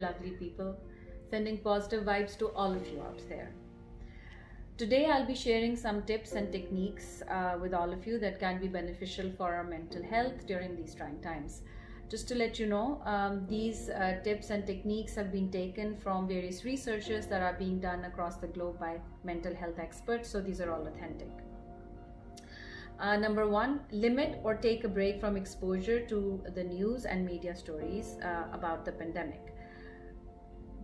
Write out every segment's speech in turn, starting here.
Lovely people, sending positive vibes to all of you out there. Today, I'll be sharing some tips and techniques with all of you that can be beneficial for our mental health during these trying times. Just to let you know, these tips and techniques have been taken from various researches that are being done across the globe by mental health experts, so these are all authentic. Number one, limit or take a break from exposure to the news and media stories about the pandemic.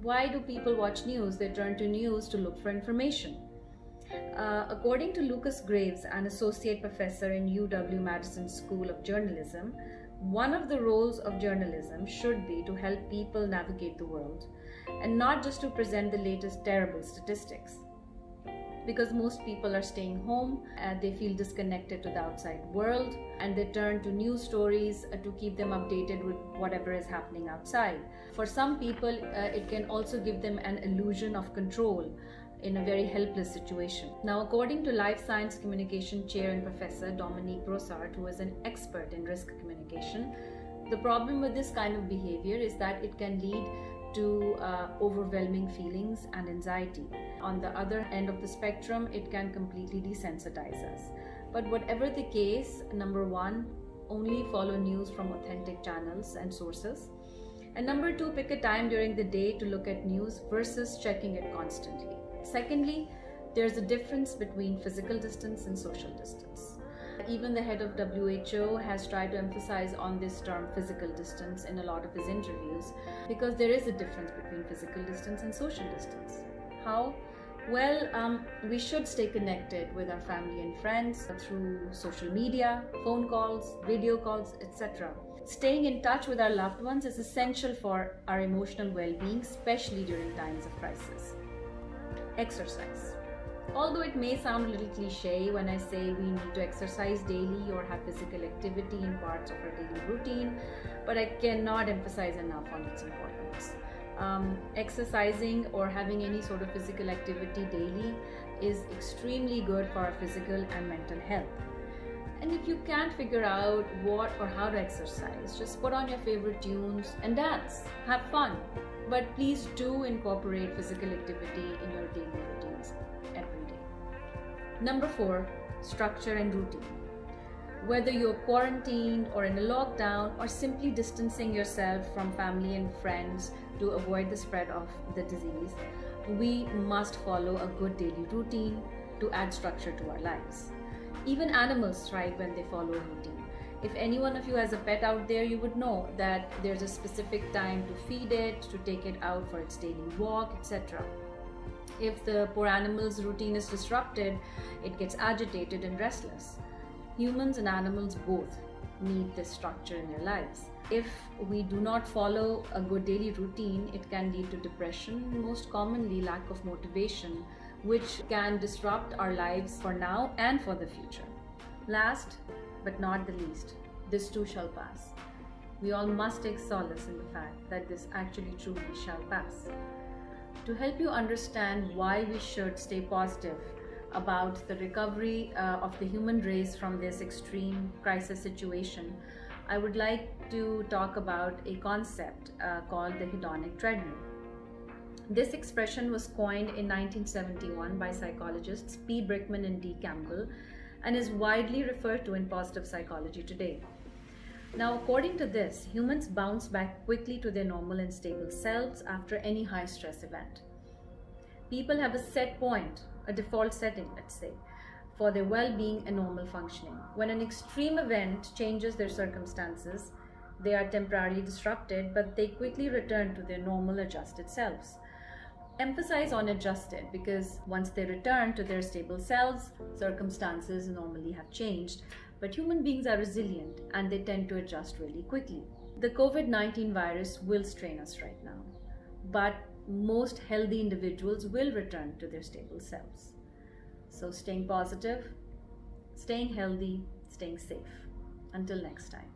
Why do people watch news? They turn to news to look for information. According to Lucas Graves, an associate professor in UW-Madison School of Journalism, one of the roles of journalism should be to help people navigate the world and not just to present the latest terrible statistics. Because most people are staying home and they feel disconnected to the outside world, and they turn to news stories to keep them updated with whatever is happening outside. For some people, it can also give them an illusion of control in a very helpless situation. Now, according to Life Science Communication Chair and Professor Dominique Brossard, who is an expert in risk communication, the problem with this kind of behavior is that it can lead to overwhelming feelings and anxiety. On the other end of the spectrum, it can completely desensitize us. But whatever the case, number one, only follow news from authentic channels and sources. And number two, pick a time during the day to look at news versus checking it constantly. Secondly, there's a difference between physical distance and social distance. Even the head of WHO has tried to emphasize on this term physical distance in a lot of his interviews, because there is a difference between physical distance and social distance. How? Well, we should stay connected with our family and friends through social media, phone calls, video calls, etc. Staying in touch with our loved ones is essential for our emotional well-being, especially during times of crisis. Exercise. Although it may sound a little cliche when I say we need to exercise daily or have physical activity in parts of our daily routine, but I cannot emphasize enough on its importance. Exercising or having any sort of physical activity daily is extremely good for our physical and mental health. And if you can't figure out what or how to exercise, just put on your favorite tunes and dance. Have fun. But please do incorporate physical activity in your daily routines every day. Number four, structure and routine. Whether you're quarantined or in a lockdown or simply distancing yourself from family and friends to avoid the spread of the disease, we must follow a good daily routine to add structure to our lives. Even animals thrive when they follow a routine. If any one of you has a pet out there, you would know that there's a specific time to feed it, to take it out for its daily walk, etc. If the poor animal's routine is disrupted, it gets agitated and restless. Humans and animals both need this structure in their lives. If we do not follow a good daily routine, it can lead to depression, most commonly lack of motivation, which can disrupt our lives for now and for the future. Last but not the least, this too shall pass. We all must take solace in the fact that this actually truly shall pass. To help you understand why we should stay positive about the recovery of the human race from this extreme crisis situation, I would like to talk about a concept called the hedonic treadmill. This expression was coined in 1971 by psychologists P. Brickman and D. Campbell and is widely referred to in positive psychology today. Now, according to this, humans bounce back quickly to their normal and stable selves after any high stress event. People have a set point, a default setting, let's say, for their well-being and normal functioning. When an extreme event changes their circumstances, they are temporarily disrupted, but they quickly return to their normal adjusted selves. Emphasize on adjusted, because once they return to their stable selves, circumstances normally have changed, but human beings are resilient and they tend to adjust really quickly. The COVID-19 virus will strain us right now, but most healthy individuals will return to their stable selves. So staying positive, staying healthy, staying safe. Until next time.